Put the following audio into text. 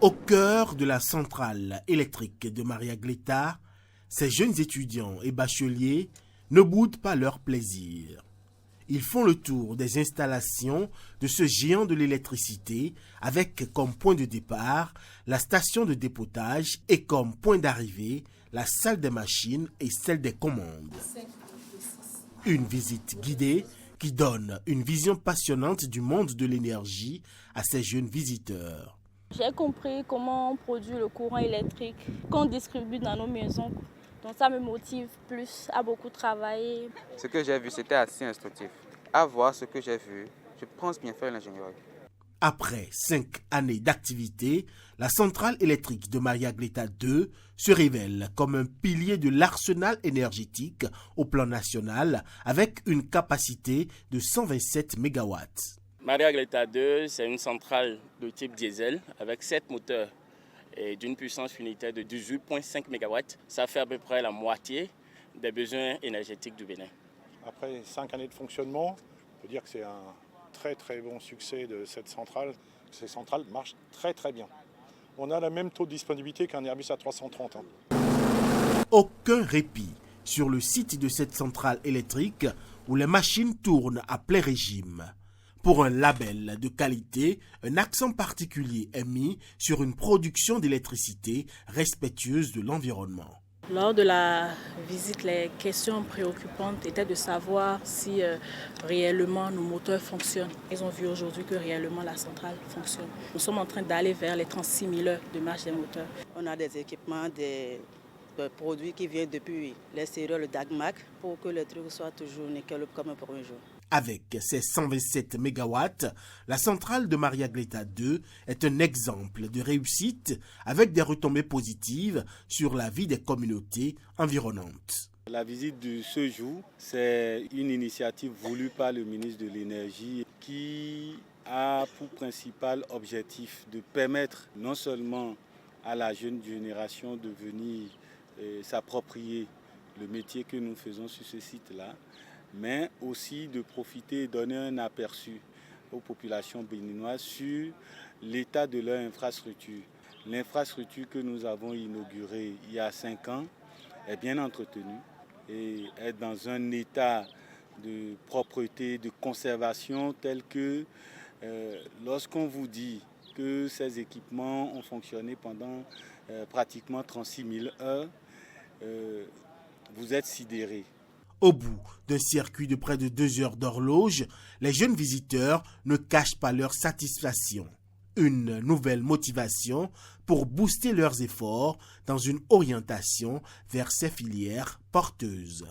Au cœur de la centrale électrique de Maria Gleta, ces jeunes étudiants et bacheliers ne boudent pas leur plaisir. Ils font le tour des installations de ce géant de l'électricité avec comme point de départ la station de dépotage et comme point d'arrivée la salle des machines et celle des commandes. Une visite guidée qui donne une vision passionnante du monde de l'énergie à ces jeunes visiteurs. J'ai compris comment on produit le courant électrique qu'on distribue dans nos maisons. Donc ça me motive plus à beaucoup travailler. Ce que j'ai vu, c'était assez instructif. À voir ce que j'ai vu, je pense bien faire l'ingénierie. Après 5 années d'activité, la centrale électrique de Maria Gleta 2 se révèle comme un pilier de l'arsenal énergétique au plan national avec une capacité de 127 MW. Maria Gleta 2, c'est une centrale de type diesel avec 7 moteurs et d'une puissance unitaire de 18,5 MW. Ça fait à peu près la moitié des besoins énergétiques du Bénin. Après 5 années de fonctionnement, on peut dire que c'est un très bon succès de cette centrale. Ces centrales marchent très bien. On a le même taux de disponibilité qu'un Airbus A330. Aucun répit sur le site de cette centrale électrique où les machines tournent à plein régime. Pour un label de qualité, un accent particulier est mis sur une production d'électricité respectueuse de l'environnement. Lors de la visite, les questions préoccupantes étaient de savoir si réellement nos moteurs fonctionnent. Ils ont vu aujourd'hui que réellement la centrale fonctionne. Nous sommes en train d'aller vers les 36 000 heures de marche des moteurs. On a des équipements, des produits qui viennent depuis l'extérieur, le DAGMAC, pour que le truc soit toujours nickel comme un premier jour. Avec ses 127 MW, la centrale de Maria Gleta 2 est un exemple de réussite avec des retombées positives sur la vie des communautés environnantes. La visite de ce jour, c'est une initiative voulue par le ministre de l'Énergie qui a pour principal objectif de permettre non seulement à la jeune génération de venir s'approprier le métier que nous faisons sur ce site-là, mais aussi de profiter et donner un aperçu aux populations béninoises sur l'état de leur infrastructure. L'infrastructure que nous avons inaugurée il y a 5 ans est bien entretenue et est dans un état de propreté, de conservation tel que lorsqu'on vous dit que ces équipements ont fonctionné pendant pratiquement 36 000 heures, vous êtes sidérés. Au bout d'un circuit de près de 2 heures d'horloge, les jeunes visiteurs ne cachent pas leur satisfaction. Une nouvelle motivation pour booster leurs efforts dans une orientation vers ces filières porteuses.